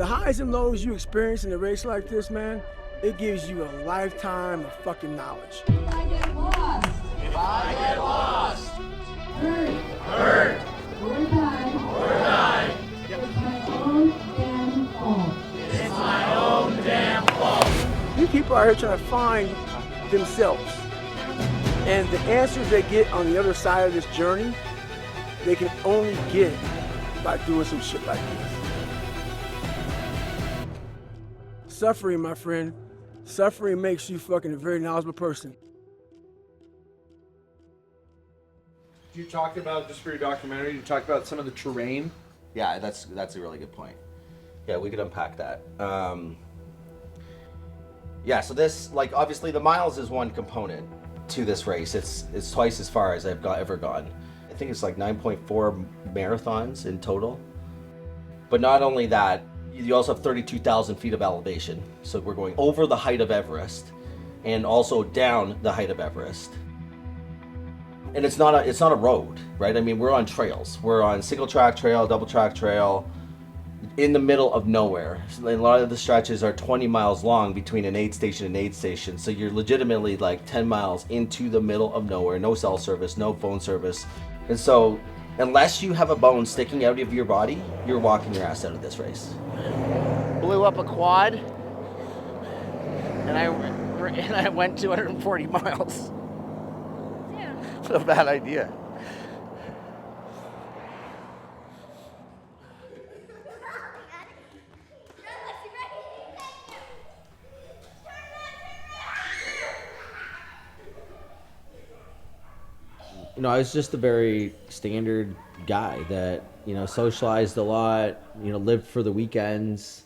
The highs and lows you experience in a race like this, man, it gives you a lifetime of fucking knowledge. If I get lost. If I get lost. Hurt. Or die. It's my own damn fault. It's my own damn fault. These people are here trying to find themselves. And the answers they get on the other side of this journey, they can only get by doing some shit like this. Suffering, my friend, suffering makes you fucking a very knowledgeable person. You talked about, just for your documentary, you talked about some of the terrain. Yeah, that's a really good point. Yeah, we could unpack that. Yeah, so this, like, obviously the miles is one component to this race. It's twice as far as I've ever gone. I think it's like 9.4 marathons in total. But not only that, you also have 32,000 feet of elevation. So we're going over the height of Everest and also down the height of Everest. And it's not a road, right? I mean, we're on trails. We're on single track trail, double track trail, in the middle of nowhere. And a lot of the stretches are 20 miles long between an aid station and aid station. So you're legitimately like 10 miles into the middle of nowhere, no cell service, no phone service. And so unless you have a bone sticking out of your body, you're walking your ass out of this race. Blew up a quad, and I went 240 miles. Yeah. What a bad idea. You know, I was just a very standard guy that, you know, socialized a lot, you know, lived for the weekends,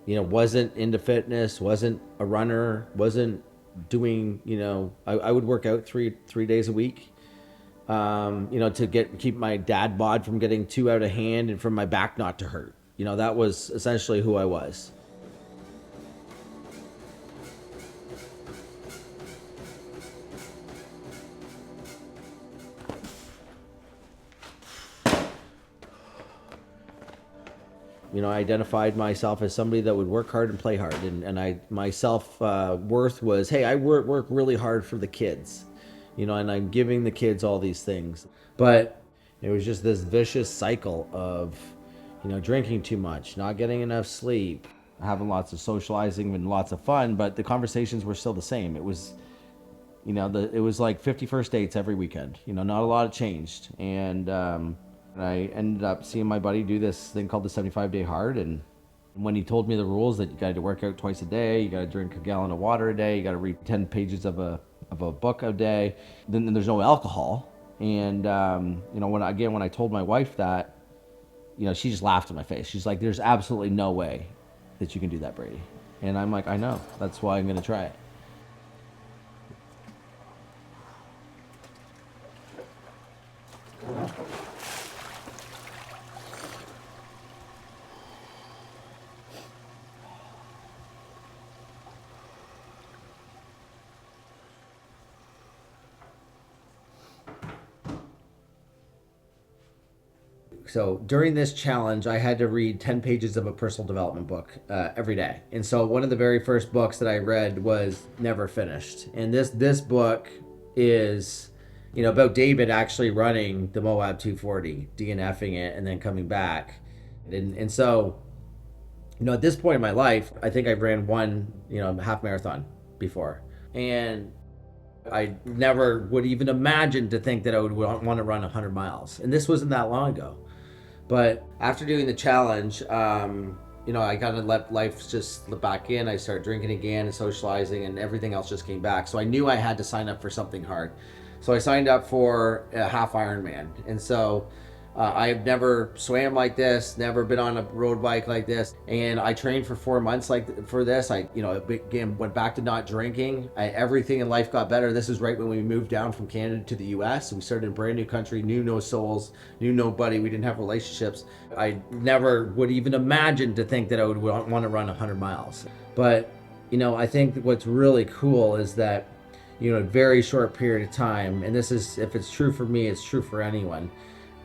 you know, wasn't into fitness, wasn't a runner, wasn't doing, you know, I would work out three days a week, you know, to keep my dad bod from getting too out of hand and from my back not to hurt. You know, that was essentially who I was. You know, I identified myself as somebody that would work hard and play hard, and my self worth was, hey, I work really hard for the kids, you know, and I'm giving the kids all these things. But it was just this vicious cycle of, you know, drinking too much, not getting enough sleep, having lots of socializing and lots of fun, but the conversations were still the same. It was, you know, it was like 50 first dates every weekend. You know, not a lot had changed, and I ended up seeing my buddy do this thing called the 75-day hard, and when he told me the rules that you got to work out twice a day, you got to drink a gallon of water a day, you got to read 10 pages of a book a day, then there's no alcohol. And you know, when I told my wife that, you know, she just laughed in my face. She's like, "There's absolutely no way that you can do that, Brady." And I'm like, "I know. That's why I'm going to try it." So during this challenge, I had to read 10 pages of a personal development book every day. And so one of the very first books that I read was Never Finished. And this book is, you know, about David actually running the Moab 240, DNFing it, and then coming back. And so, you know, at this point in my life, I think I've ran one, you know, half marathon before. And I never would even imagine to think that I would want to run 100 miles. And this wasn't that long ago. But after doing the challenge, you know, I kind of let life just slip back in. I started drinking again and socializing, and everything else just came back. So I knew I had to sign up for something hard. So I signed up for a half Ironman. And so I've never swam like this, never been on a road bike like this. And I trained for 4 months for this. I, you know, again, went back to not drinking. Everything in life got better. This is right when we moved down from Canada to the US. We started in a brand new country, knew no souls, knew nobody. We didn't have relationships. I never would even imagine to think that I would want to run 100 miles. But, you know, I think what's really cool is that, you know, a very short period of time, and this is, if it's true for me, it's true for anyone,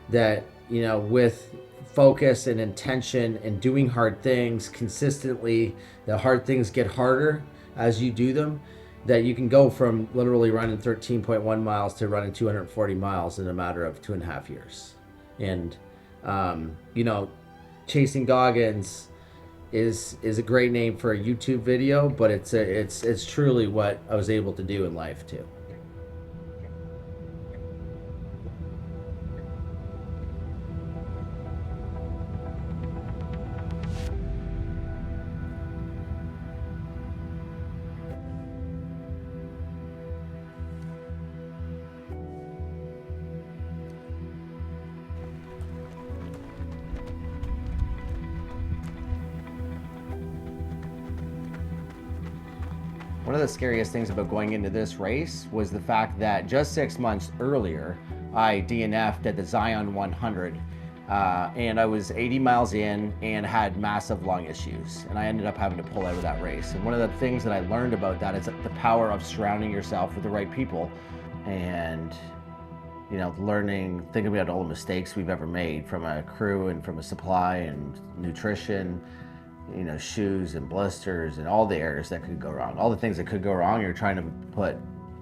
that, you know, with focus and intention and doing hard things consistently, the hard things get harder as you do them, that you can go from literally running 13.1 miles to running 240 miles in a matter of 2.5 years. And, you know, Chasing Goggins is a great name for a YouTube video, but it's truly what I was able to do in life too. One of the scariest things about going into this race was the fact that just 6 months earlier, I DNF'd at the Zion 100, and I was 80 miles in and had massive lung issues, and I ended up having to pull out of that race. And one of the things that I learned about that is the power of surrounding yourself with the right people, and you know, thinking about all the mistakes we've ever made from a crew and from a supply and nutrition, you know, shoes and blisters and all the errors that could go wrong, all the things that could go wrong. You're trying to put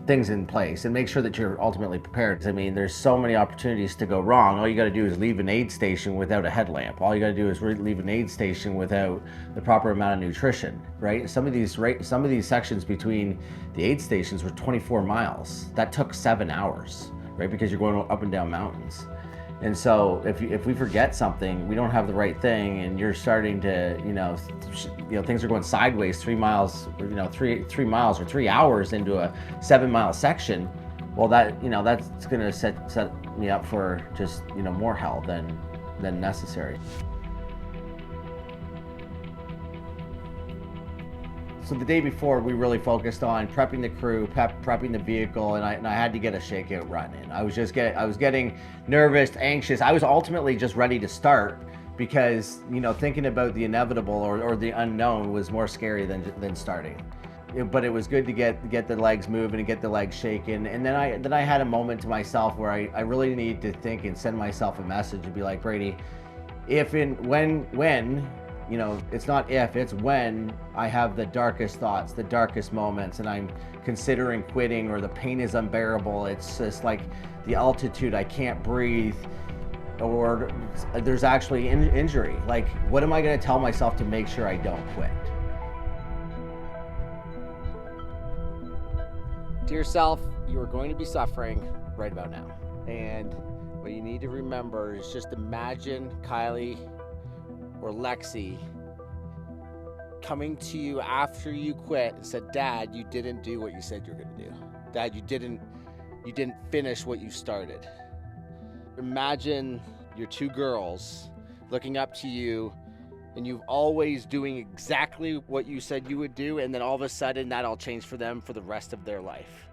things in place and make sure that you're ultimately prepared. I mean, there's so many opportunities to go wrong. All you got to do is leave an aid station without a headlamp. All you got to do is leave an aid station without the proper amount of nutrition, right? Some of these sections between the aid stations were 24 miles. That took 7 hours, right? Because you're going up and down mountains. And so if we forget something, we don't have the right thing, and you're starting to, you know, things are going sideways 3 miles, or, you know, three miles or 3 hours into a 7 mile section, well, that, you know, that's going to set me up for just, you know, more hell than necessary. So the day before, we really focused on prepping the crew, prepping the vehicle, and I had to get a shakeout run in. I was getting nervous, anxious. I was ultimately just ready to start because, you know, thinking about the inevitable or the unknown was more scary than starting. But it was good to get the legs moving and get the legs shaking. And then I had a moment to myself where I really needed to think and send myself a message and be like, Brady, when you know, it's not if, it's when I have the darkest thoughts, the darkest moments, and I'm considering quitting, or the pain is unbearable. It's just like the altitude, I can't breathe, or there's actually injury. Like, what am I going to tell myself to make sure I don't quit? Dear self, you are going to be suffering right about now. And what you need to remember is just imagine Kylie or Lexi coming to you after you quit and said, Dad, you didn't do what you said you were going to do. Dad, you didn't finish what you started. Imagine your two girls looking up to you, and you always doing exactly what you said you would do, and then all of a sudden that all changed for them for the rest of their life.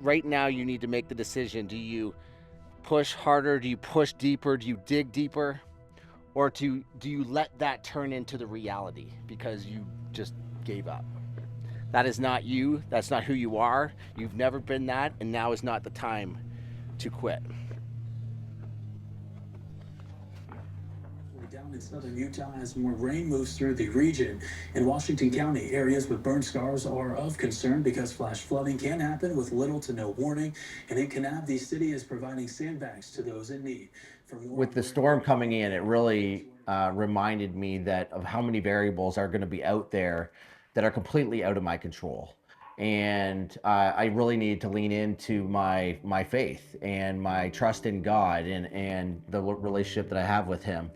Right now you need to make the decision. Do you push harder? Do you push deeper? Do you dig deeper? Or do you let that turn into the reality because you just gave up? That is not you. That's not who you are. You've never been that, and now is not the time to quit. Down in southern Utah, as more rain moves through the region. In Washington County, areas with burn scars are of concern because flash flooding can happen with little to no warning. And in Kanab, the city is providing sandbags to those in need. With the storm coming in, it really reminded me of how many variables are going to be out there that are completely out of my control. And I really needed to lean into my faith and my trust in God and the relationship that I have with Him.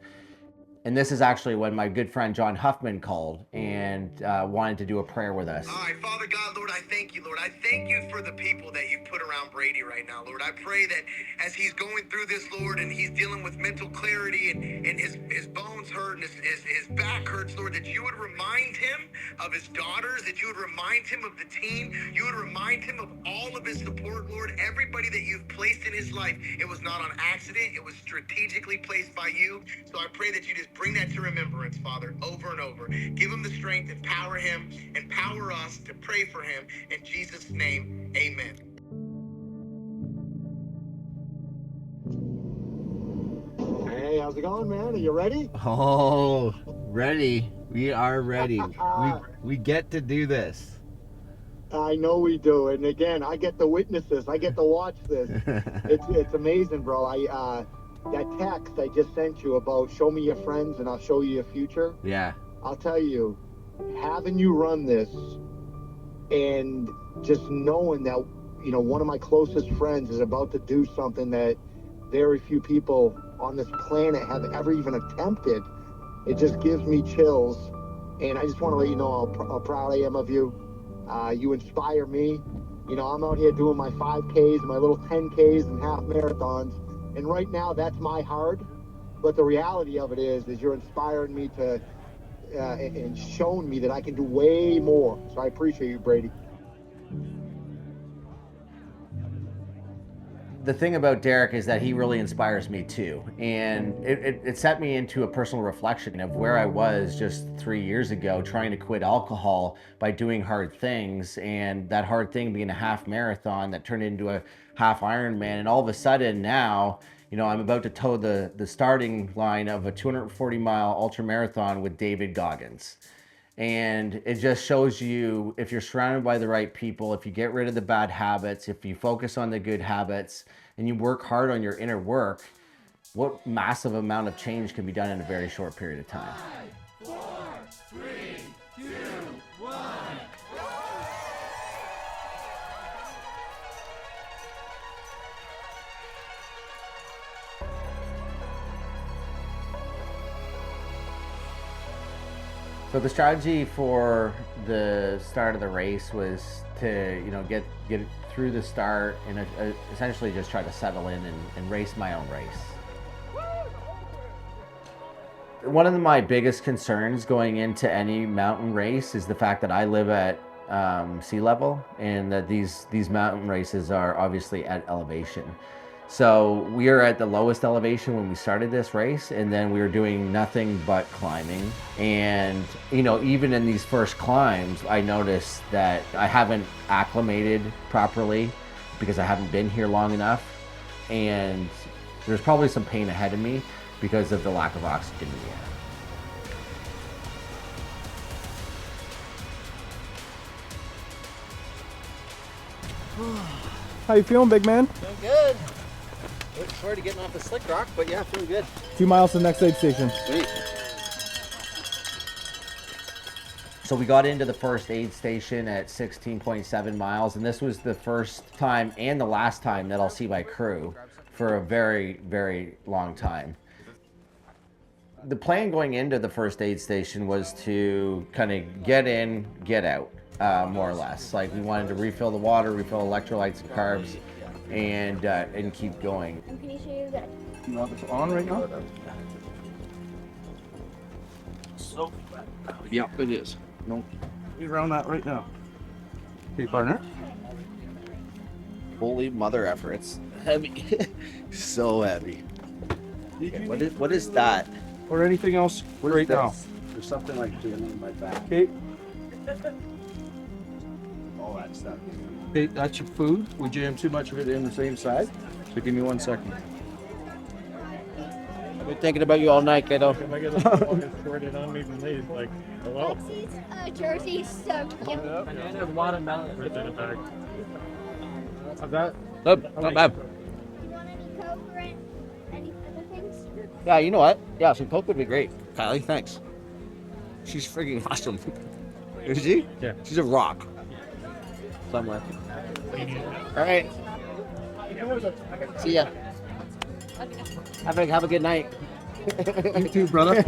And this is actually when my good friend John Huffman called and wanted to do a prayer with us. All right, Father God, Lord, I thank you, Lord. I thank you for the people that you put around Brady right now, Lord. I pray that as he's going through this, Lord, and he's dealing with mental clarity and his bones hurt and his back hurts, Lord, that you would remind him of his daughters, that you would remind him of the team, you would remind him of all of his support, Lord, everybody that you've placed in his life. It was not on accident. It was strategically placed by you. So I pray that you just bring that to remembrance, Father, over and over. Give him the strength, empower him, empower us to pray for him. In Jesus' name, amen. how's it going, man? Are you ready? Oh, ready. We are ready. We get to do this. I know we do, and again, I get to witness this. I get to watch this. It's amazing, bro. That text I just sent you about show me your friends and I'll show you your future. Yeah. I'll tell you, having you run this and just knowing that, you know, one of my closest friends is about to do something that very few people on this planet have ever even attempted, it just gives me chills. And I just want to let you know how proud I am of you. You inspire me. You know, I'm out here doing my 5Ks, my little 10Ks and half marathons. And right now, that's my hard. But the reality of it is you're inspiring me to, and showing me that I can do way more. So I appreciate you, Brady. The thing about Derek is that he really inspires me too. And it set me into a personal reflection of where I was just 3 years ago trying to quit alcohol by doing hard things. And that hard thing being a half marathon that turned into a half Ironman. And all of a sudden now, you know, I'm about to toe the starting line of a 240-mile ultramarathon with David Goggins. And it just shows you, if you're surrounded by the right people, if you get rid of the bad habits, if you focus on the good habits, and you work hard on your inner work, what massive amount of change can be done in a very short period of time. 5, 4, 3, 2, 1. So the strategy for the start of the race was to, you know, get through the start and essentially just try to settle in and race my own race. One of my biggest concerns going into any mountain race is the fact that I live at sea level, and that these mountain races are obviously at elevation. So we are at the lowest elevation when we started this race, and then we were doing nothing but climbing. And, you know, even in these first climbs, I noticed that I haven't acclimated properly because I haven't been here long enough. And there's probably some pain ahead of me because of the lack of oxygen in the air. How you feeling, big man? Feeling good. Looking forward to getting off the slick rock, but yeah, feeling good. 2 miles to the next aid station. Sweet. So we got into the first aid station at 16.7 miles, and this was the first time and the last time that I'll see my crew for a very, very long time. The plan going into the first aid station was to kind of get in, get out, more or less. Like, we wanted to refill the water, refill electrolytes and carbs, and keep going. Can you show you that? You want this on right now? So, yeah, it is. No, be around that right now. Okay, partner. Holy mother effer, it's heavy. So heavy. Okay, what is that? Or anything else right now? There's something like doing in my back. Okay. All that stuff. Okay, that's your food. We jam too much of it in the same side. So give me 1 second. I've been thinking about you all night, kiddo. Am I gonna squirt it on me when they like hello? Jerseys, so yeah. Banana watermelon. Right in the back. How's that? Not bad. You want any Coke or any other things? Yeah, you know what? Yeah, some Coke would be great. Kylie, thanks. She's freaking awesome. Is she? Yeah. She's a rock. Somewhere. All right. See ya. Have a good night. You too, brother.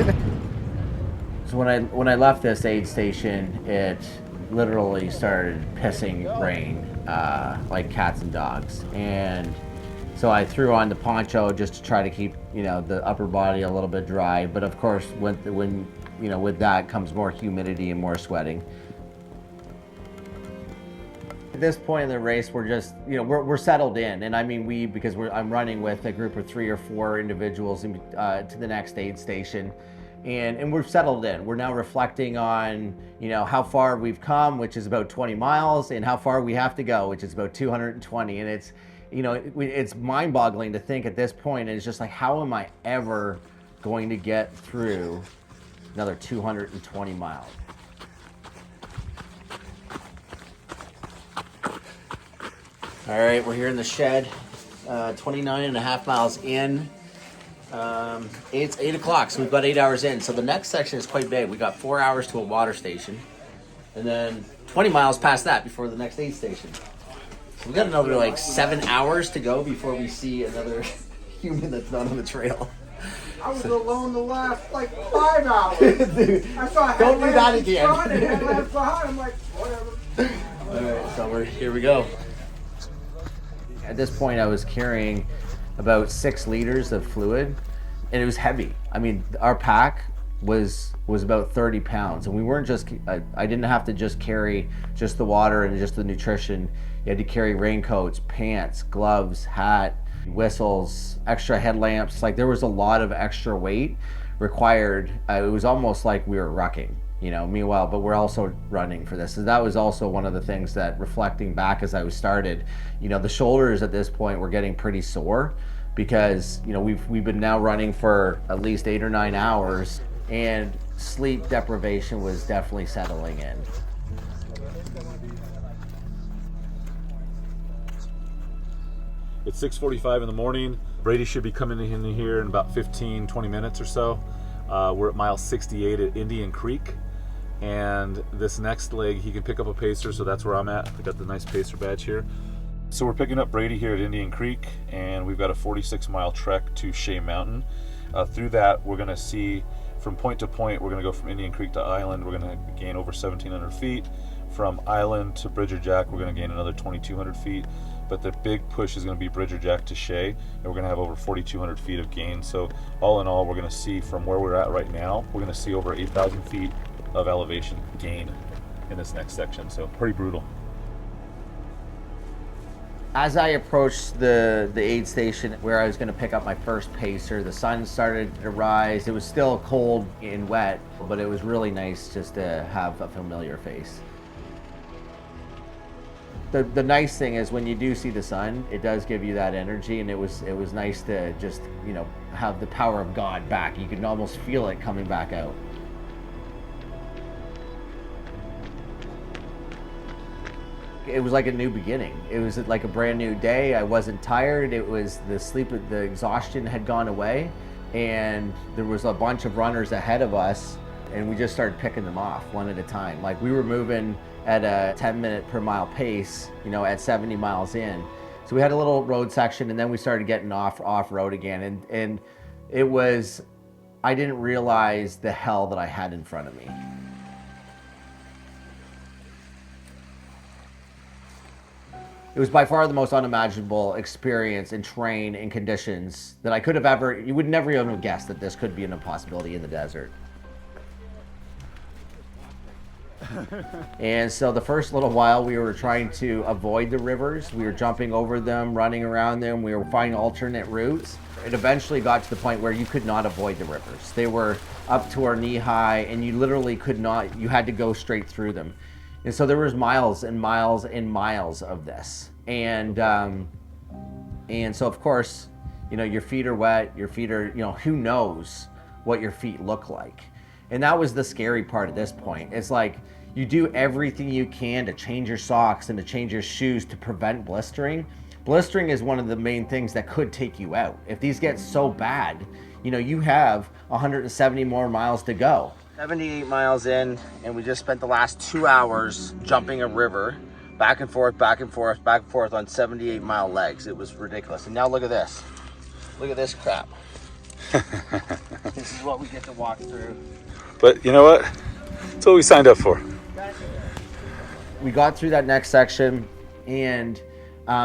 So when I left this aid station, it literally started pissing rain like cats and dogs. And so I threw on the poncho just to try to keep, you know, the upper body a little bit dry. But of course, when you know, with that comes more humidity and more sweating. At this point in the race, we're just, you know, we're settled in, and I mean because I'm running with a group of 3 or 4 individuals to the next aid station, and we're settled in. We're now reflecting on, you know, how far we've come, which is about 20 miles, and how far we have to go, which is about 220, and it's, you know, it's mind-boggling to think at this point. And it's just like, how am I ever going to get through another 220 miles. All right, we're here in the shed, 29 and a half miles in. It's 8 o'clock, so we've got 8 hours in. So the next section is quite big. We got 4 hours to a water station, and then 20 miles past that before the next aid station. So we got another like 7 hours to go before we see another human that's not on the trail. I was alone the last like 5 hours. Dude, I saw don't do that again. Front and headlamps behind. I'm like, whatever. All right, so here we go. At this point, I was carrying about 6 liters of fluid, and it was heavy. I mean, our pack was about 30 pounds, and we weren't just, I didn't have to just carry just the water and just the nutrition. You had to carry raincoats, pants, gloves, hat, whistles, extra headlamps. Like, there was a lot of extra weight required. It was almost like we were rucking, you know, meanwhile, but we're also running for this. So that was also one of the things that, reflecting back as I was started, you know, the shoulders at this point were getting pretty sore because, you know, we've been now running for at least 8 or 9 hours, and sleep deprivation was definitely settling in. It's 6:45 in the morning. Brady should be coming in here in about 15-20 minutes or so. We're at mile 68 at Indian Creek, and this next leg he can pick up a pacer, so that's where I'm at. I got the nice pacer badge here. So we're picking up Brady here at Indian Creek, and we've got a 46-mile trek to Shea Mountain. Through that, we're gonna see from point to point, we're gonna go from Indian Creek to Island. We're gonna gain over 1,700 feet. From Island to Bridger Jack, we're gonna gain another 2,200 feet. But the big push is going to be Bridger Jack to Shea, and we're going to have over 4,200 feet of gain. So all in all, we're going to see from where we're at right now, we're going to see over 8,000 feet of elevation gain in this next section. So pretty brutal. As I approached the aid station where I was going to pick up my first pacer, the sun started to rise. It was still cold and wet, but it was really nice just to have a familiar face. The nice thing is when you do see the sun, it does give you that energy, and it was nice to just, you know, have the power of God back. You can almost feel it coming back out. It was like a new beginning. It was like a brand new day. I wasn't tired. It was the exhaustion had gone away, and there was a bunch of runners ahead of us, and we just started picking them off one at a time. Like, we were moving at a 10-minute per mile pace, you know, at 70 miles in. So we had a little road section, and then we started getting off-road again. And it was, I didn't realize the hell that I had in front of me. It was by far the most unimaginable experience and terrain and conditions that I could have ever, you would never even have guessed that this could be an impossibility in the desert. And so the first little while we were trying to avoid the rivers. We were jumping over them, running around them. We were finding alternate routes. It eventually got to the point where you could not avoid the rivers. They were up to our knee high, and you literally could not, you had to go straight through them. And so there was miles and miles and miles of this. And so of course, you know, your feet are wet, your feet are, you know, who knows what your feet look like. And that was the scary part at this point. It's like, you do everything you can to change your socks and to change your shoes to prevent blistering. Blistering is one of the main things that could take you out. If these get so bad, you know, you have 170 more miles to go. 78 miles in, and we just spent the last 2 hours jumping a river, back and forth, back and forth, back and forth on 78-mile legs. It was ridiculous. And now look at this. Look at this crap. This is what we get to walk through. But you know what? That's what we signed up for. We got through that next section, and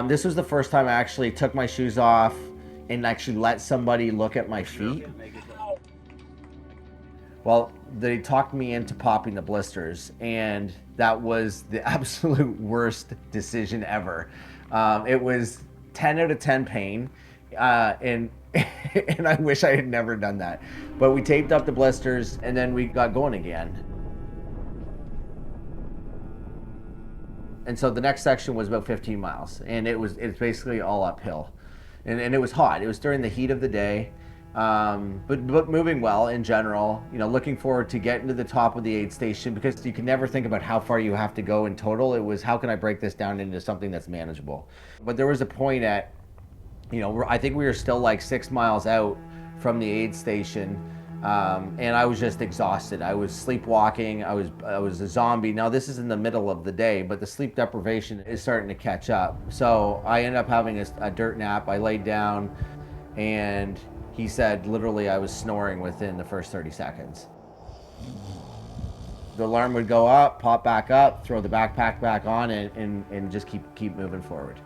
this was the first time I actually took my shoes off and actually let somebody look at my feet. Well, they talked me into popping the blisters, and that was the absolute worst decision ever. It was 10 out of 10 pain, and I wish I had never done that. But we taped up the blisters, and then we got going again. And so the next section was about 15 miles, and it's basically all uphill. And it was hot. It was during the heat of the day. But moving well in general. Looking forward to getting to the top of the aid station, because you can never think about how far you have to go in total. It was, how can I break this down into something that's manageable? But there was a point at, I think we were still like 6 miles out from the aid station, and I was just exhausted. I was sleepwalking. I was a zombie. Now this is in the middle of the day, but the sleep deprivation is starting to catch up. So I ended up having a dirt nap. I laid down, and he said literally I was snoring within the first 30 seconds. The alarm would go up, pop back up, throw the backpack back on, and just keep moving forward.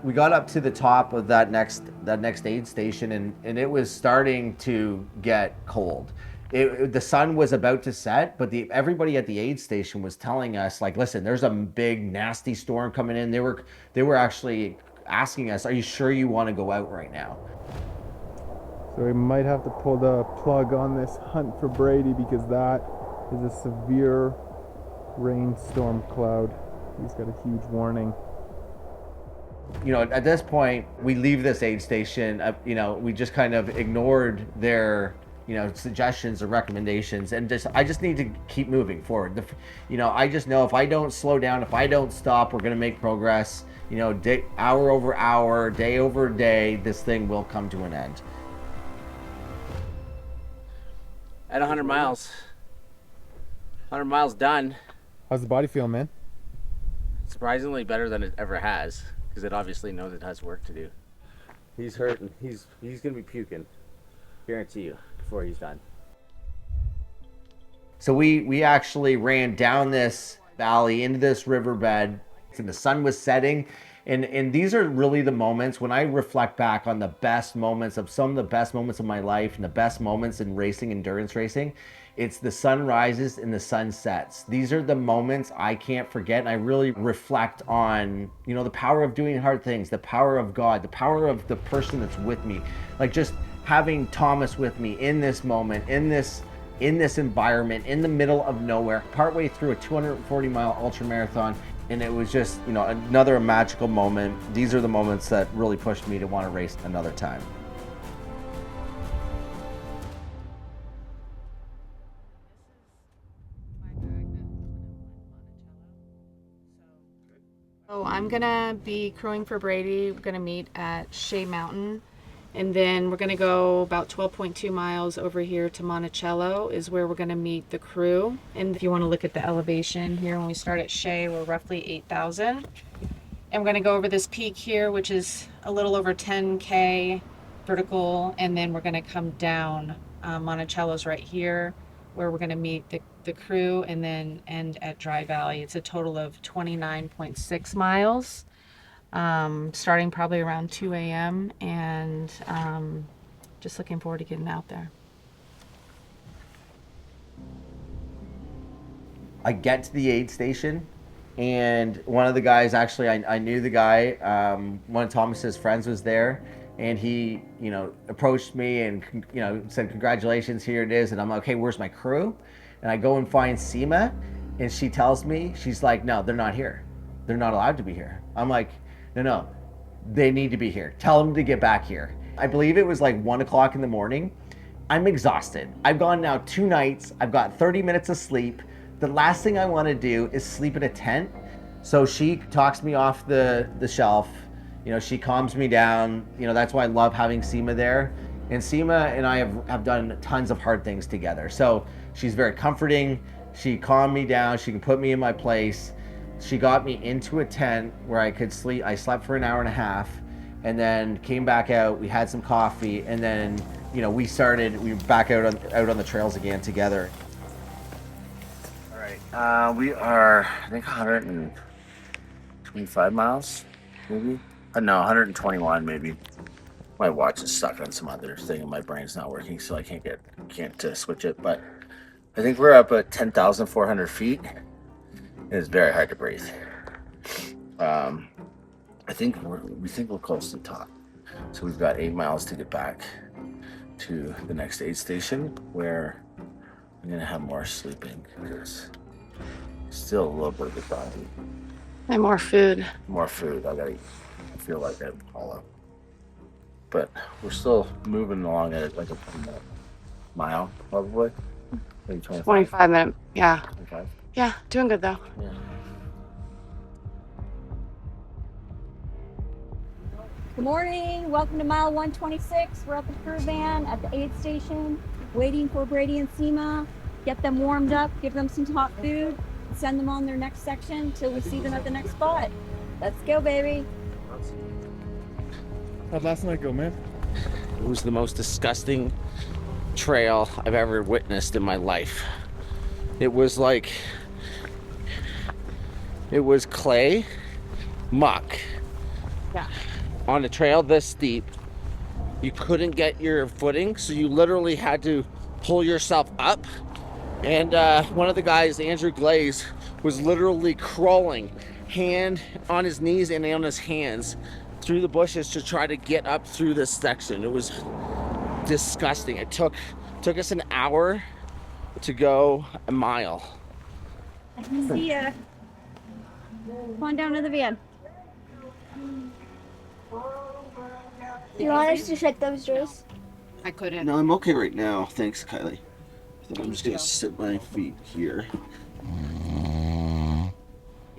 We got up to the top of that next aid station, and it was starting to get cold. The sun was about to set, but everybody at the aid station was telling us, like, listen, there's a big nasty storm coming in. They were actually asking us, are you sure you want to go out right now? So we might have to pull the plug on this hunt for Brady, because that is a severe rainstorm cloud. He's got a huge warning. At this point, we leave this aid station. We just kind of ignored their, suggestions or recommendations, and I just need to keep moving forward. I just know if I don't slow down, if I don't stop, we're going to make progress. Hour over hour, day over day, this thing will come to an end. At 100 miles. 100 miles done. How's the body feel, man? Surprisingly better than it ever has, because it obviously knows it has work to do. He's hurting. He's gonna be puking. Guarantee you, before he's done. So we actually ran down this valley into this riverbed, and the sun was setting. And these are really the moments when I reflect back on the best moments of some of the best moments of my life and the best moments in racing, endurance racing. It's the sun rises and the sun sets. These are the moments I can't forget. And I really reflect on, the power of doing hard things, the power of God, the power of the person that's with me. Like just having Thomas with me in this moment, in this environment, in the middle of nowhere, partway through a 240-mile ultramarathon. And it was just, another magical moment. These are the moments that really pushed me to want to race another time. So I'm gonna be crewing for Brady. We're gonna meet at Shea Mountain, and then we're gonna go about 12.2 miles over here to Monticello is where we're gonna meet the crew. And if you wanna look at the elevation here, when we start at Shea, we're roughly 8,000. And we're gonna go over this peak here, which is a little over 10K vertical, and then we're gonna come down. Monticello's right here, where we're gonna meet the crew, and then end at Dry Valley. It's a total of 29.6 miles. Starting probably around 2 a.m. and just looking forward to getting out there. I get to the aid station, and one of the guys, actually I knew the guy, one of Thomas's friends was there, and he approached me and said, congratulations, here it is. And I'm like, okay, where's my crew? And I go and find Seema, and she tells me, she's like, no, they're not here. They're not allowed to be here. I'm like, no, they need to be here. Tell them to get back here. I believe it was like 1 o'clock in the morning. I'm exhausted. I've gone now 2 nights. I've got 30 minutes of sleep. The last thing I want to do is sleep in a tent. So she talks me off the shelf. She calms me down. That's why I love having Seema there. And Seema and I have done tons of hard things together. So she's very comforting. She calmed me down. She can put me in my place. She got me into a tent where I could sleep. I slept for an hour and a half, and then came back out. We had some coffee, and then we were back out on the trails again together. All right, we are, I think, 125 miles, maybe. No, 121 maybe. My watch is stuck on some other thing, and my brain's not working, so I can't switch it. But I think we're up at 10,400 feet. It's very hard to breathe. We think we're close to the top. So we've got 8 miles to get back to the next aid station, where I'm gonna have more sleeping, because still a little bit of exhaustion. And more food. More food. I feel like I'm all up. but we're still moving along at like a mile, probably. Maybe 25. 25 minutes. Yeah. 25. Yeah, doing good though. Yeah. Good morning. Welcome to mile 126. We're at the crew van at the aid station, waiting for Brady and Seema. Get them warmed up, give them some hot food, send them on their next section till we see them at the next spot. Let's go, baby. How'd last night go, man? It was the most disgusting trail I've ever witnessed in my life. It was like, it was clay, muck. Yeah. On a trail this steep, you couldn't get your footing, so you literally had to pull yourself up. And one of the guys, Andrew Glaze, was literally crawling, hand on his knees and on his hands, through the bushes to try to get up through this section. It was disgusting. It took us an hour to go a mile. I can see ya. Come on down to the van. Do you want us to shut those doors? I couldn't. No, I'm okay right now. Thanks, Kylie. I think I'm just gonna sit my feet here.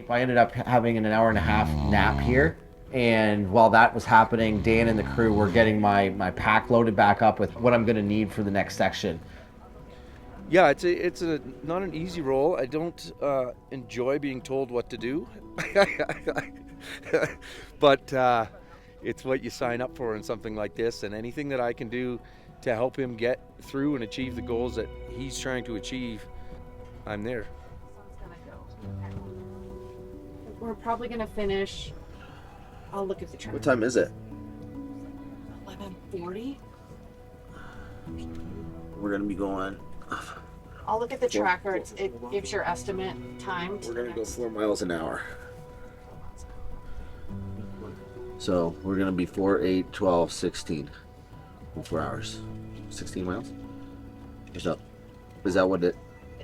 I ended up having an hour and a half nap here. And while that was happening, Dan and the crew were getting my pack loaded back up with what I'm gonna need for the next section. Yeah, it's not an easy role. I don't enjoy being told what to do, but it's what you sign up for in something like this. And anything that I can do to help him get through and achieve the goals that he's trying to achieve, I'm there. We're probably gonna finish. I'll look at the track. What time is it? 11:40. We're gonna be going. I'll look at the tracker. It gives your estimate time. We're gonna go 4 miles an hour. So we're gonna be 4, 8, 12, 16 in 4 hours. 16 miles? Is that what it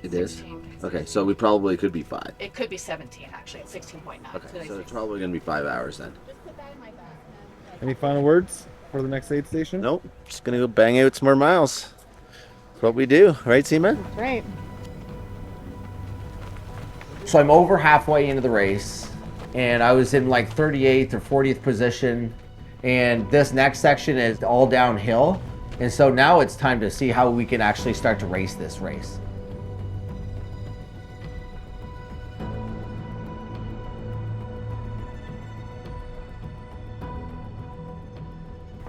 is? 16. Okay, so we probably could be 5. It could be 17 actually. It's 16.9. Okay, so it's probably gonna be 5 hours then. Any final words for the next aid station? Nope. Just gonna go bang out some more miles. That's what we do, right, Seema? Right. So I'm over halfway into the race, and I was in like 38th or 40th position, and this next section is all downhill, and so now it's time to see how we can actually start to race this race.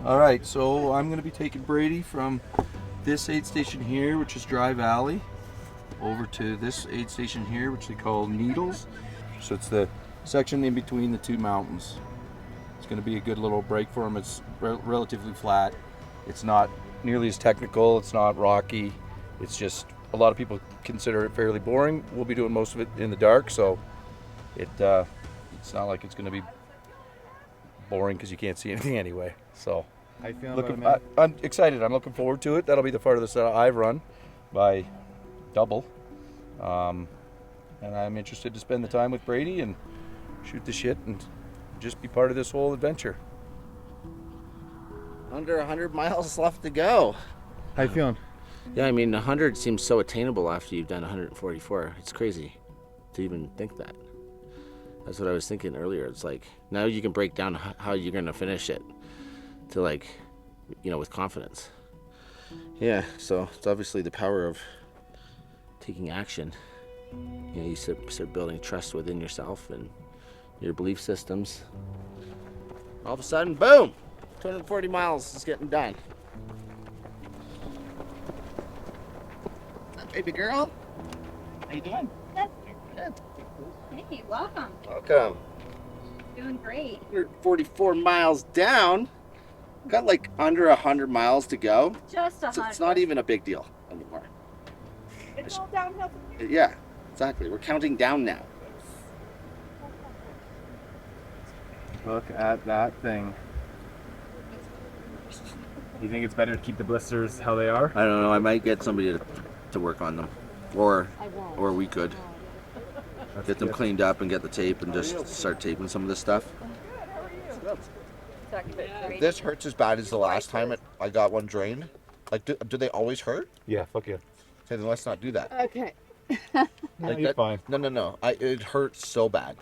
All right, so I'm going to be taking Brady from this aid station here, which is Dry Valley, over to this aid station here, which they call Needles. So it's the section in between the two mountains. It's going to be a good little break for him. It's relatively flat. It's not nearly as technical. It's not rocky. It's just, a lot of people consider it fairly boring. We'll be doing most of it in the dark, so it's not like it's going to be boring because you can't see anything anyway. So I'm excited. I'm looking forward to it. That'll be the farthest that I've run by double. And I'm interested to spend the time with Brady and shoot the shit and just be part of this whole adventure. Under 100 miles left to go. How you feeling? Yeah, I mean, 100 seems so attainable after you've done 144. It's crazy to even think that. That's what I was thinking earlier. It's like, now you can break down how you're going to finish it to, like, you know, with confidence. Yeah, so it's obviously the power of taking action. You know, you start building trust within yourself and your belief systems. All of a sudden, boom! 240 miles is getting done. Baby girl, how you doing? Good. Hey, welcome. Welcome. Doing great. 144 miles down. Got like under 100 miles to go. Just 100. So it's not even a big deal anymore. It's all downhill from here. Yeah, exactly. We're counting down now. Look at that thing. You think it's better to keep the blisters how they are? I don't know. I might get somebody to work on them, or we could get them cleaned up and get the tape and just start taping some of this stuff. This hurts as bad as the last time I got one drained. Like, do they always hurt? Yeah, fuck yeah. Okay, then let's not do that. Okay. Like you're fine. No. It hurts so bad.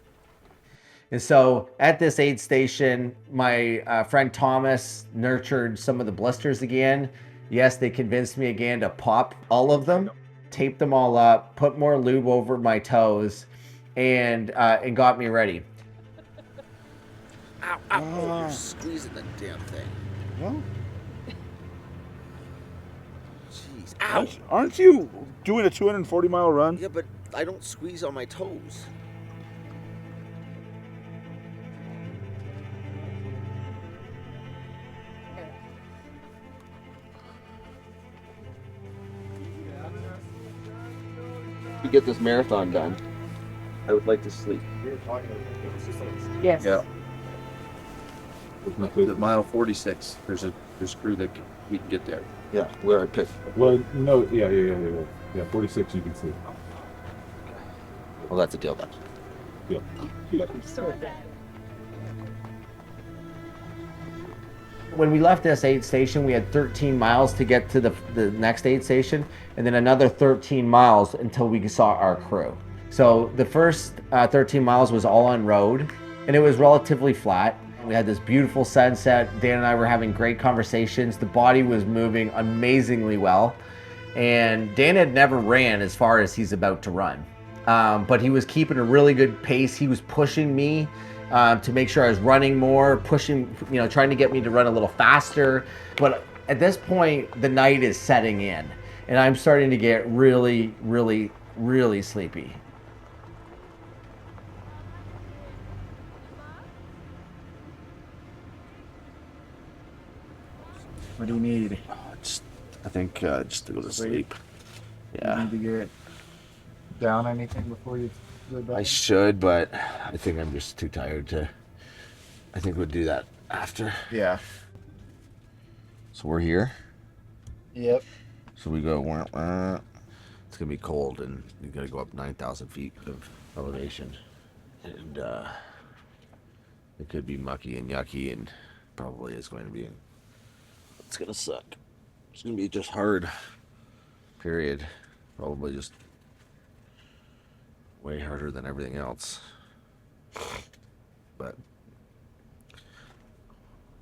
And so at this aid station, my friend Thomas nurtured some of the blisters again. Yes, they convinced me again to pop all of them, tape them all up, put more lube over my toes, and got me ready. Ow, ow. Oh, you're squeezing the damn thing. Well, jeez. Ow. Aren't you doing a 240-mile run? Yeah, but I don't squeeze on my toes. To get this marathon done, I would like to sleep. Yes. Yeah. At mile 46, there's a crew that we can get there. Yeah, where I picked. Well, no, yeah. 46 you can see. Well, that's a deal then. Yeah. When we left this aid station, we had 13 miles to get to the next aid station, and then another 13 miles until we saw our crew. So the first 13 miles was all on road, and it was relatively flat. We had this beautiful sunset. Dan and I were having great conversations. The body was moving amazingly well, and Dan had never ran as far as he's about to run, but he was keeping a really good pace. He was pushing me to make sure I was running more, pushing, trying to get me to run a little faster. But at this point, the night is setting in, and I'm starting to get really, really, really sleepy. What do you need? I think just to go to sleep. You need to get down anything before you go to bed? I should, but I think I'm just too tired to. I think we'll do that after. Yeah. So we're here. Yep. So we go. It's gonna be cold, and you gotta go up 9,000 feet of elevation, and it could be mucky and yucky, and probably is going to be. It's gonna suck. It's gonna be just hard. Period. Probably just way harder than everything else. But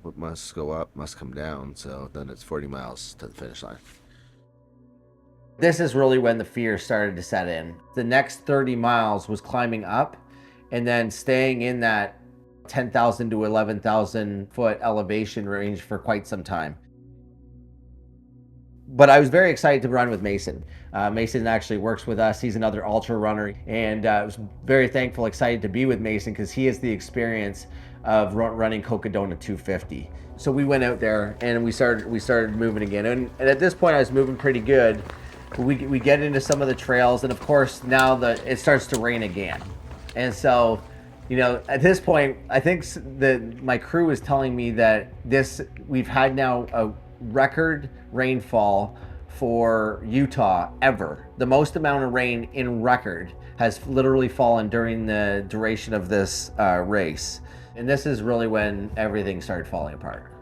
what must go up must come down, so then it's 40 miles to the finish line. This is really when the fear started to set in. The next 30 miles was climbing up and then staying in that 10,000 to 11,000 foot elevation range for quite some time. But I was very excited to run with Mason. Mason actually works with us. He's another ultra runner, and I was very thankful, excited to be with Mason because he has the experience of running Cocodona 250. So we went out there and we started moving again. And at this point, I was moving pretty good. We get into some of the trails, and of course now it starts to rain again. And so, at this point, I think my crew is telling me that we've had now a record rainfall for Utah ever. The most amount of rain in record has literally fallen during the duration of this race. And this is really when everything started falling apart.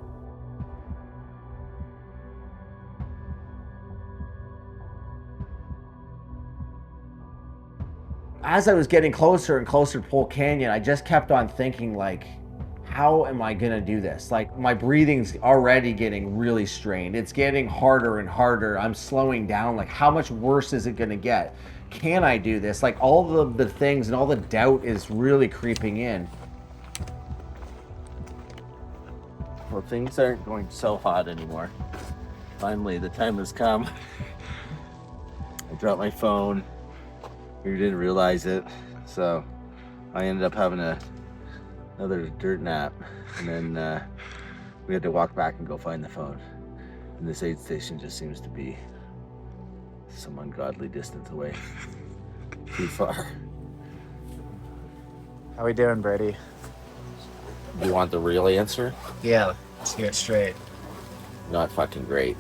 As I was getting closer and closer to Pole Canyon, I just kept on thinking, how am I gonna do this? My breathing's already getting really strained. It's getting harder and harder. I'm slowing down. How much worse is it gonna get? Can I do this? All of the things and all the doubt is really creeping in. Well, things aren't going so hot anymore. Finally, the time has come. I dropped my phone. You didn't realize it, so I ended up having another dirt nap, and then we had to walk back and go find the phone. And this aid station just seems to be some ungodly distance away. Too far. How we doing, Brady? Do you want the real answer? Yeah, let's get it straight. Not fucking great.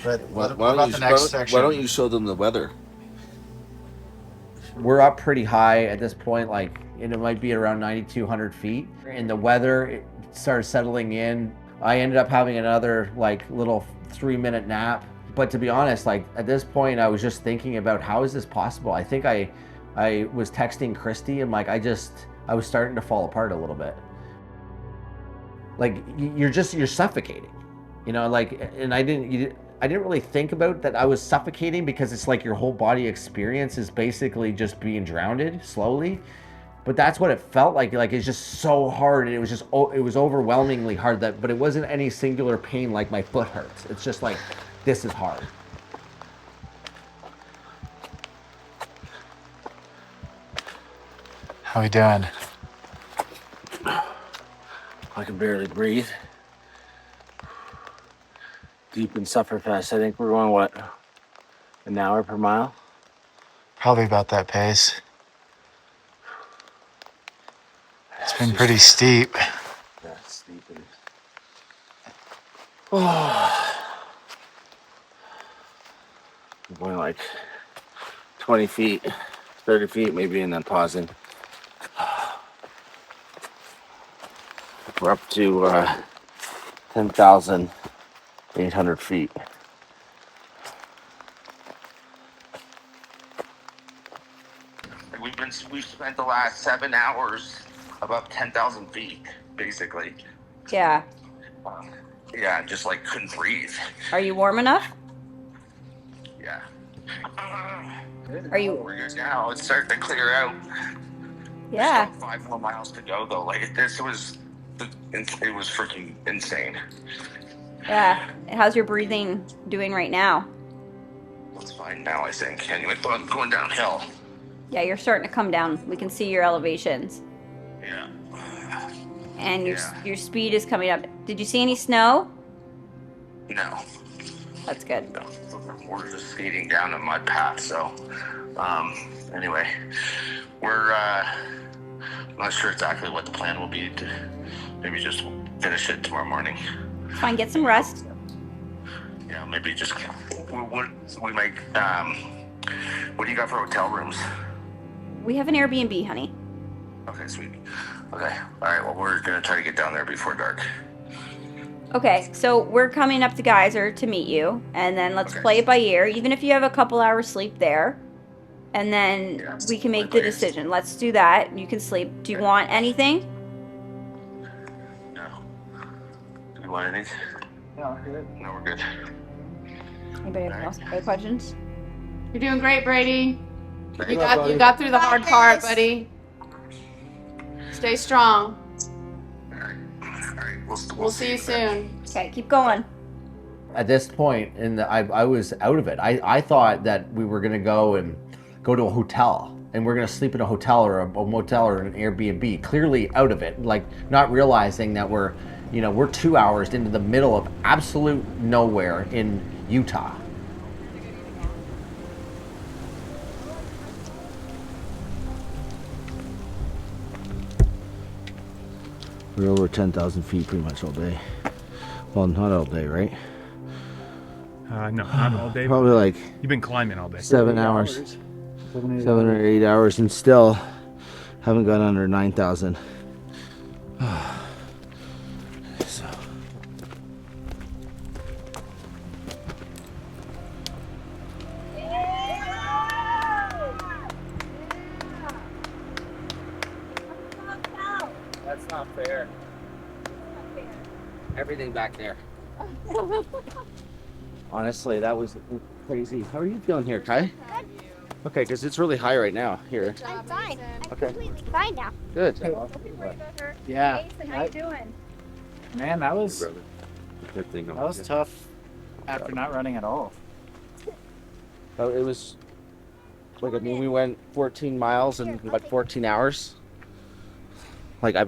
But what about the next section? Why don't you show them the weather? We're up pretty high at this point, like, and it might be around 9,200 feet. And the weather, it started settling in. I ended up having another like little 3-minute nap. But to be honest, like at this point, I was just thinking about how is this possible? I think I was texting Christy and like, I was starting to fall apart a little bit. Like you're suffocating, you know, like, and I didn't really think about that I was suffocating because it's like your whole body experience is basically just being drowned slowly. But that's what it felt like it's just so hard, and it was overwhelmingly hard, but it wasn't any singular pain like my foot hurts. It's just like, this is hard. How we doing? I can barely breathe. Deep in sufferfest. I think we're going, what, an hour per mile? Probably about that pace. It's been pretty steep. Yeah, steep. Oh. I'm going like 20 feet, 30 feet maybe, and then pausing. We're up to 10,800 feet. We've spent the last 7 hours above 10,000 feet, basically. Yeah. Yeah, just like couldn't breathe. Are you warm enough? Yeah. Are you? We're good now. It's starting to clear out. Yeah. There's still 5 more miles to go though. Like it was freaking insane. Yeah. How's your breathing doing right now? It's fine now, I think. Anyway, but I'm going downhill. Yeah, you're starting to come down. We can see your elevations. Yeah. And your speed is coming up. Did you see any snow? No. That's good. No. We're just skating down a mud path, so anyway, we're not sure exactly what the plan will be to maybe just finish it tomorrow morning. Fine, get some rest. Yeah, maybe just we might what do you got for hotel rooms? We have an Airbnb, honey. Okay, sweet. Okay. All right, well, we're gonna try to get down there before dark. Okay, so we're coming up to Geyser to meet you, and then let's play it by ear, even if you have a couple hours sleep there. And then we can make the decision. Let's do that. You can sleep. Do you want anything? No. Do you want anything? No, we're good. No, we're good. Anybody else have questions? You're doing great, Brady. You got through the hard part, buddy. Stay strong. All right. We'll see you soon. Okay, keep going. At this point, I was out of it. I thought that we were gonna go to a hotel, and we're gonna sleep in a hotel or a motel or an Airbnb. Clearly out of it, like not realizing that we're 2 hours into the middle of absolute nowhere in Utah. We're over 10,000 feet pretty much all day. Well, not all day, right? No, not all day. Probably like You've been climbing all day. 7 hours. 7 or 8 hours, and still haven't got under 9,000. So. That's not fair. Everything back there. Honestly, that was crazy. How are you feeling here, Kai? Okay, because it's really high right now. Here. I'm fine. I'm Okay. completely fine now. Good. Yeah. Jason, how you doing? Man, that was That tough after not running at all. It was like, I mean, we went 14 miles in like 14 hours. Like, I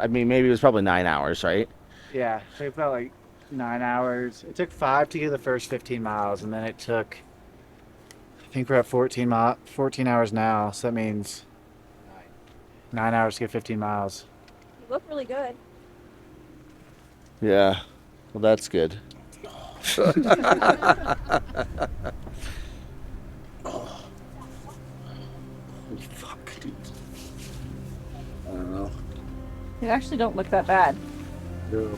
mean, maybe it was probably 9 hours, right? Yeah, it felt like 9 hours. It took 5 to get the first 15 miles, and then it took, I think we're at 14 hours now, so that means 9 hours to get 15 miles. You look really good. Yeah, well, that's good. They actually don't look that bad. No,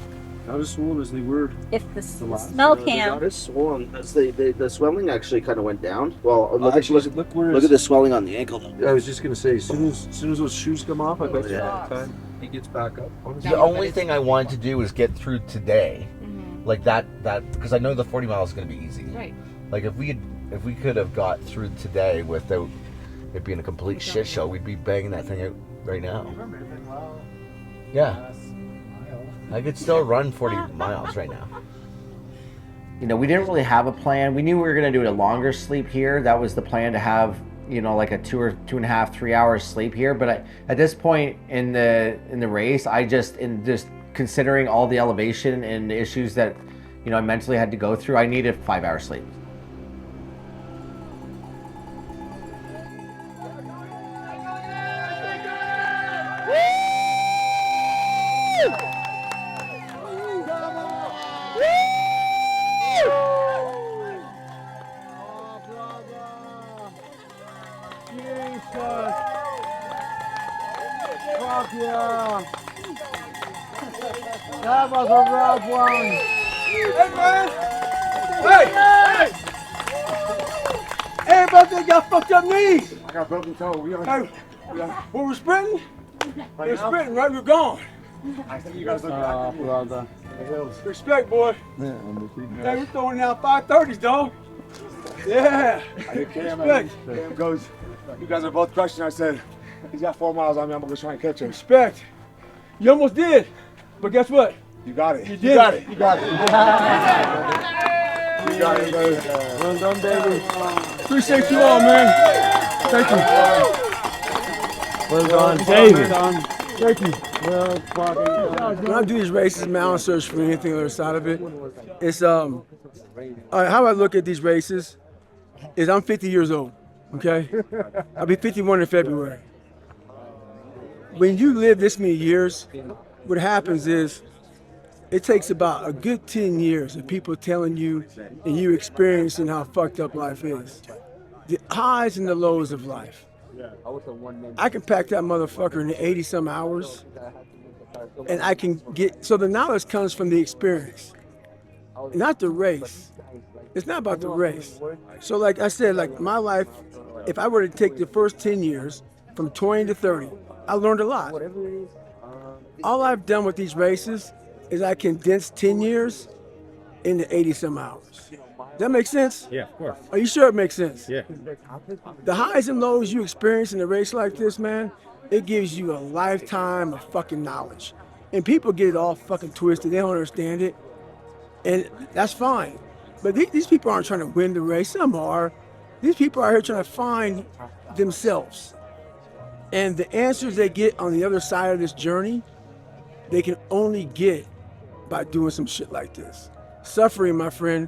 not as swollen as they were. If the last smell time. cam. Not as swollen. The swelling actually kind of went down. Well, look, Actually, look at the swelling on the ankle though. I was just gonna say, as soon as those shoes come off, I bet you by the time he gets back up. The only thing I wanted to do is get through today, like that because I know the 40 miles is gonna be easy. Right. Like if we could have got through today without it being a complete shit show, we'd be banging that thing out right now. Yeah. I could still run 40 miles right now. You know, we didn't really have a plan. We knew we were going to do a longer sleep here. That was the plan, to have, you know, like a 2.5, 3 hours sleep here. But at this point in the race, just considering all the elevation and the issues that, you know, I mentally had to go through, I needed 5 hours sleep. Fuck yeah! That was a rough one! Hey, man! Hey! Everybody got fucked up knees! I got broken toe. We are. Hey, we were sprinting? We're sprinting, right? We're gone. I see you guys look back. Brother. Respect, boy. Hey, we're throwing down 530s, dog. Yeah. I didn't care, man. Cam goes, you guys are both crushing. I said, he's got 4 miles on me. I'm going to try and catch him. Respect. You almost did. But guess what? You got it. You did. You got it. You got it. You got it, baby. Well done, baby. Appreciate you all, man. Thank you. Well done, David. Thank you. Well fucking done. When I do these races, man, I don't search for anything on the other side of it. It's how I look at these races is I'm 50 years old, okay? I'll be 51 in February. When you live this many years, what happens is it takes about a good 10 years of people telling you and you experiencing how fucked up life is. The highs and the lows of life. I can pack that motherfucker in 80 some hours and I can get, so the knowledge comes from the experience, not the race. It's not about the race. So like I said, like my life, if I were to take the first 10 years from 20 to 30, I learned a lot. All I've done with these races is I condensed 10 years into 80 some hours. Does that make sense? Yeah, of course. Are you sure it makes sense? Yeah. The highs and lows you experience in a race like this, man, it gives you a lifetime of fucking knowledge. And people get it all fucking twisted. They don't understand it. And that's fine. But these people aren't trying to win the race. Some are. These people are here trying to find themselves. And the answers they get on the other side of this journey, they can only get by doing some shit like this. Suffering, my friend,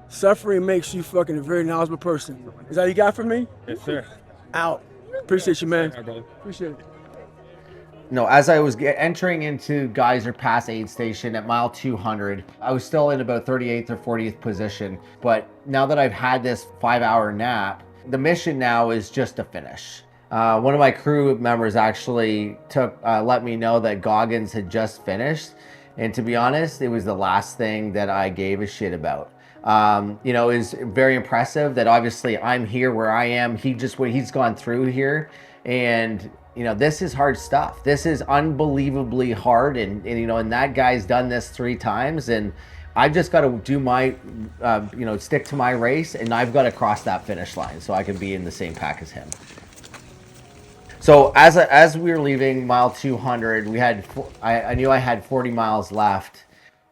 suffering makes you fucking a very knowledgeable person. Is that all you got for me? Yes, sir. Out. Appreciate you, man. Appreciate it. No, as I was entering into Geyser Pass aid station at mile 200, I was still in about 38th or 40th position. But now that I've had this 5-hour nap, the mission now is just to finish. One of my crew members actually let me know that Goggins had just finished. And to be honest, it was the last thing that I gave a shit about. You know, it's very impressive that obviously I'm here where I am. He's gone through here, and you know, this is hard stuff. This is unbelievably hard, and you know, and that guy's done this 3 times, and I've just got to do my, you know, stick to my race, and I've got to cross that finish line so I can be in the same pack as him. So as we were leaving mile 200, I knew I had 40 miles left,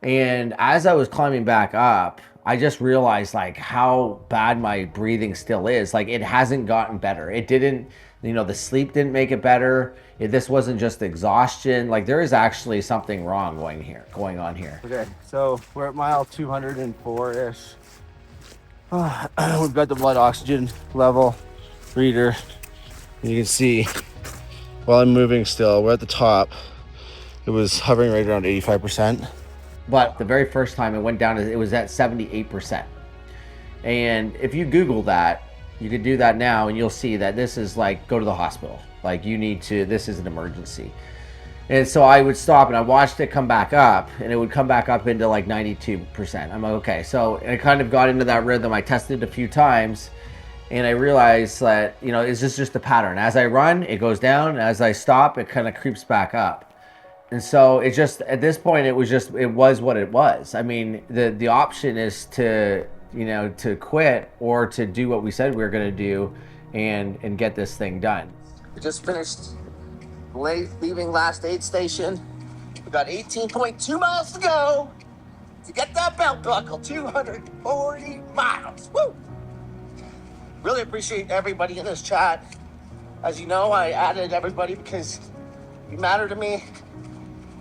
and as I was climbing back up, I just realized like how bad my breathing still is. Like it hasn't gotten better. It didn't, you know, the sleep didn't make it better. This wasn't just exhaustion. Like there is actually something wrong going on here. Okay, so we're at mile 204-ish. We've got the blood oxygen level reader. You can see while I'm moving still, we're at the top. It was hovering right around 85%. But the very first time it went down, it was at 78%. And if you Google that, you could do that now and you'll see that this is like, go to the hospital. Like you need to, this is an emergency. And so I would stop and I watched it come back up, and it would come back up into like 92%. I'm like, okay. So I kind of got into that rhythm. I tested it a few times, and I realized that, you know, it's just the pattern. As I run, it goes down. As I stop, it kind of creeps back up. And so it just, at this point, it was what it was. I mean, the option is to, you know, to quit or to do what we said we were going to do and get this thing done. We just finished leaving last aid station. We got 18.2 miles to go to get that belt buckle, 240 miles. Woo! Really appreciate everybody in this chat. As you know, I added everybody because you matter to me.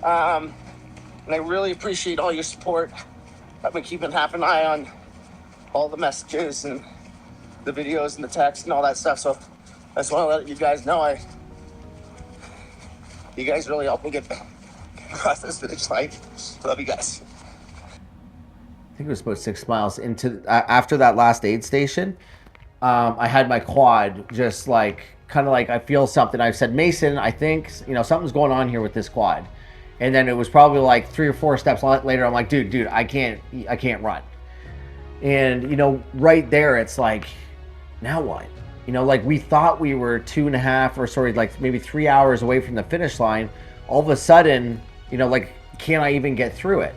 And I really appreciate all your support. I've been keeping half an eye on all the messages and the videos and the text and all that stuff. So I just want to let you guys know you guys really helped me get across this finish line. Love you guys. I think it was about 6 miles into after that last aid station. I had my quad just like kind of like I feel something. I said, Mason, I think, you know, something's going on here with this quad. And then it was probably like 3 or 4 steps later. I'm like, dude, I can't run. And you know, right there, it's like, now what? You know, like we thought we were 2.5 or sorry, like maybe 3 hours away from the finish line. All of a sudden, you know, like, can I even get through it?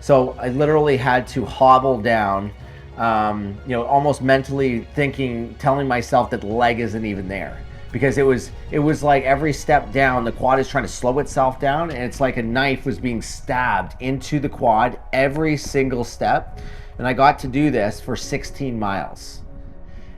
So I literally had to hobble down, you know, almost mentally telling myself that the leg isn't even there. Because it was like every step down, the quad is trying to slow itself down, and it's like a knife was being stabbed into the quad every single step. And I got to do this for 16 miles.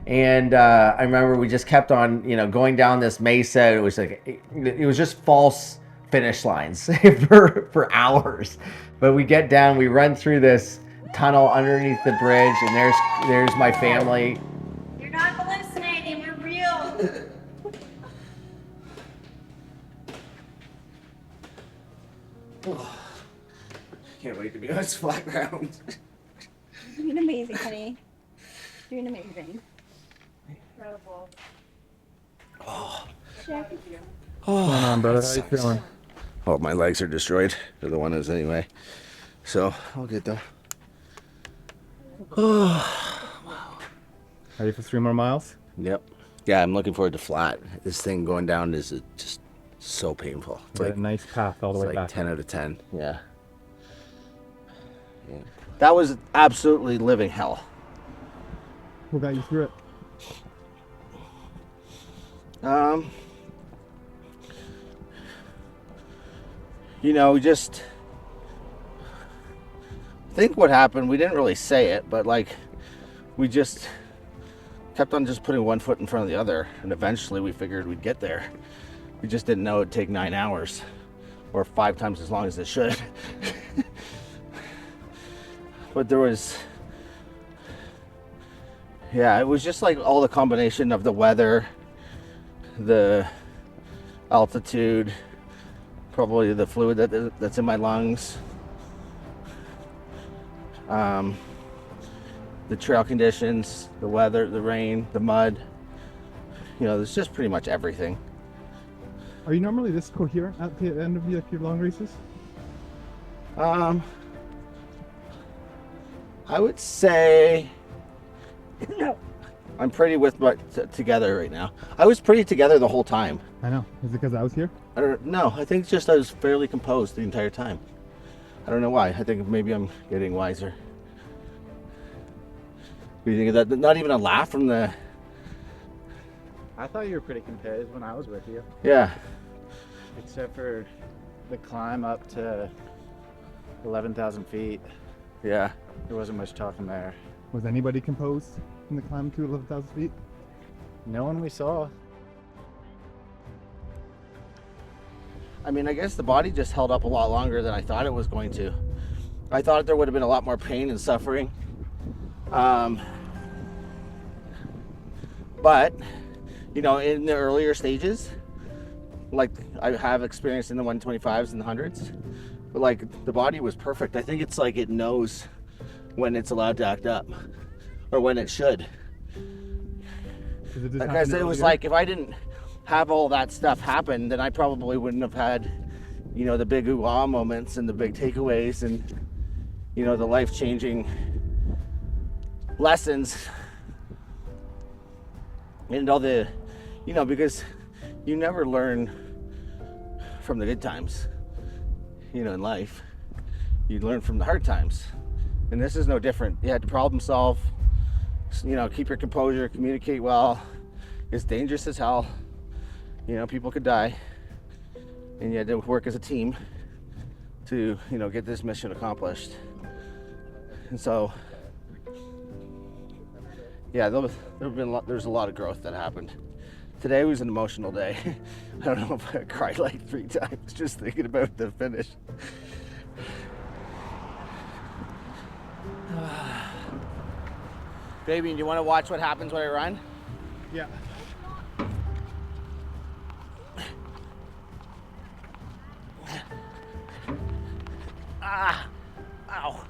And I remember we just kept on, you know, going down this mesa. It was like, it was just false finish lines for hours. But we get down, we run through this tunnel underneath the bridge, and there's my family. You're not hallucinating, we're real. Can't wait to be on this flat ground. You're doing amazing, honey. Doing amazing. Incredible. Check. What's going on, brother? How you feeling? Well, my legs are destroyed. They're the one is anyway. So I'll get them. Ready for 3 more miles? Yep. Yeah, I'm looking forward to flat. This thing going down is just so painful. It's like a nice path all the way like back. 10 out of 10. Yeah. That was absolutely living hell. What got you through it? You know, just think what happened. We didn't really say it, but like we just kept on just putting one foot in front of the other, and eventually we figured we'd get there. We just didn't know it'd take 9 hours or 5 times as long as it should. But there was, yeah, it was just like all the combination of the weather, the altitude, probably the fluid that's in my lungs, the trail conditions, the weather, the rain, the mud. You know, there's just pretty much everything. Are you normally this coherent at the end of your long races? I would say I'm pretty together right now. I was pretty together the whole time. I know. Is it because I was here? I don't know. I think just I was fairly composed the entire time. I don't know why. I think maybe I'm getting wiser. What do you think of that? Not even a laugh from the... I thought you were pretty composed when I was with you. Yeah. Except for the climb up to 11,000 feet. Yeah. There wasn't much talking there. Was anybody composed in the climb to 11,000 feet? No one we saw. I mean, I guess the body just held up a lot longer than I thought it was going to. I thought there would have been a lot more pain and suffering. But, you know, in the earlier stages, like I have experienced in the 125s and the 100s, but like the body was perfect. I think it's like it knows when it's allowed to act up or when it should. Because it was like if I didn't have all that stuff happen, then I probably wouldn't have had you know, the big ooh-ah moments and the big takeaways and, you know, the life-changing lessons and all the, you know, because you never learn from the good times, you know, in life. You learn from the hard times. And this is no different. You had to problem solve, you know, keep your composure, communicate well. It's dangerous as hell. You know, people could die. And you had to work as a team to, you know, get this mission accomplished. And so, yeah, there's a lot of growth that happened. Today was an emotional day. I don't know if I cried like 3 times just thinking about the finish. Baby, do you want to watch what happens when I run? Yeah. Ow.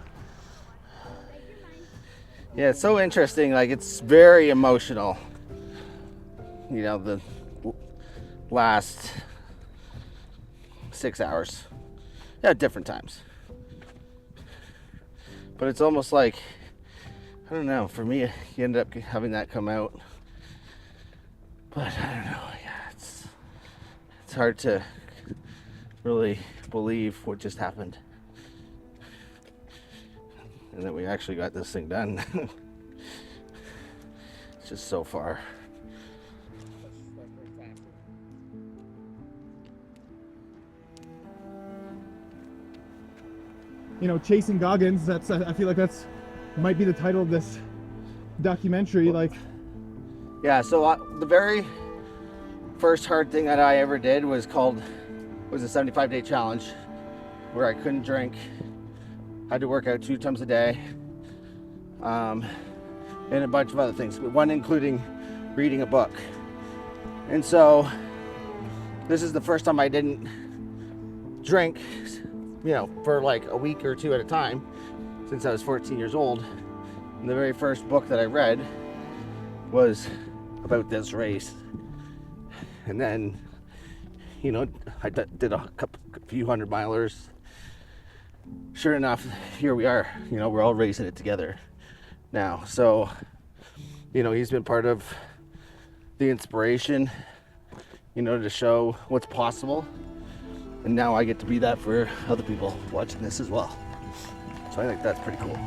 Yeah, it's so interesting. Like, it's very emotional. You know, the last 6 hours. Yeah, different times. But it's almost like, I don't know, for me, you end up having that come out. But I don't know, yeah, it's hard to really believe what just happened. And that we actually got this thing done. It's just so far. You know, chasing Goggins, I feel like that's might be the title of this documentary. Like, yeah, so the very first hard thing that I ever did was a 75-day challenge where I couldn't drink, had to work out 2 times a day, and a bunch of other things, one including reading a book. And so this is the first time I didn't drink, you know, for like a week or 2 at a time since I was 14 years old. And the very first book that I read was about this race. And then, you know, I did a few 100-milers. Sure enough, here we are. You know, we're all racing it together now. So, you know, he's been part of the inspiration, you know, to show what's possible. And now I get to be that for other people watching this as well. So I think that's pretty cool.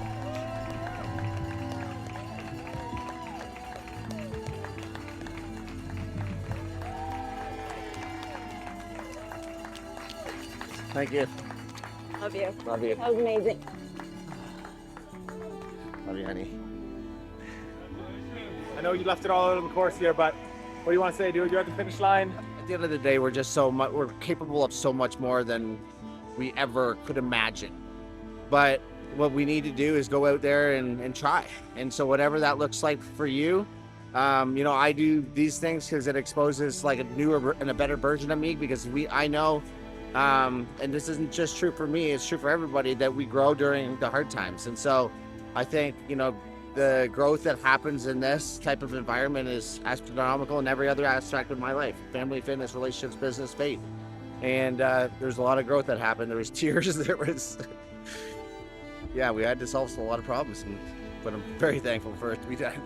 Thank you. Love you. Love you. That was amazing. Love you, honey. I know you left it all out on the course here, but what do you want to say, dude? You're at the finish line. At the end of the day, we're just we're capable of so much more than we ever could imagine. But what we need to do is go out there and try. And so whatever that looks like for you, you know, I do these things because it exposes like a newer and a better version of me, because I know, and this isn't just true for me, it's true for everybody, that we grow during the hard times. And so I think, you know, the growth that happens in this type of environment is astronomical in every other aspect of my life: family, fitness, relationships, business, faith. And there's a lot of growth that happened. There was tears, there was, yeah, we had to solve a lot of problems, but I'm very thankful for it to be done.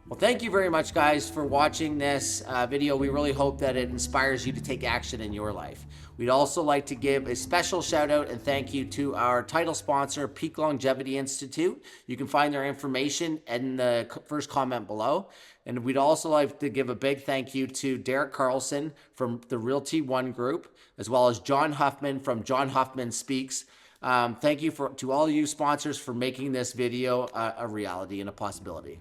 Well, thank you very much, guys, for watching this video. We really hope that it inspires you to take action in your life. We'd also like to give a special shout out and thank you to our title sponsor, Peak Longevity Institute. You can find their information in the first comment below. And we'd also like to give a big thank you to Derek Carlson from the Realty One Group, as well as John Huffman from John Huffman Speaks. Thank you to all you sponsors for making this video a reality and a possibility.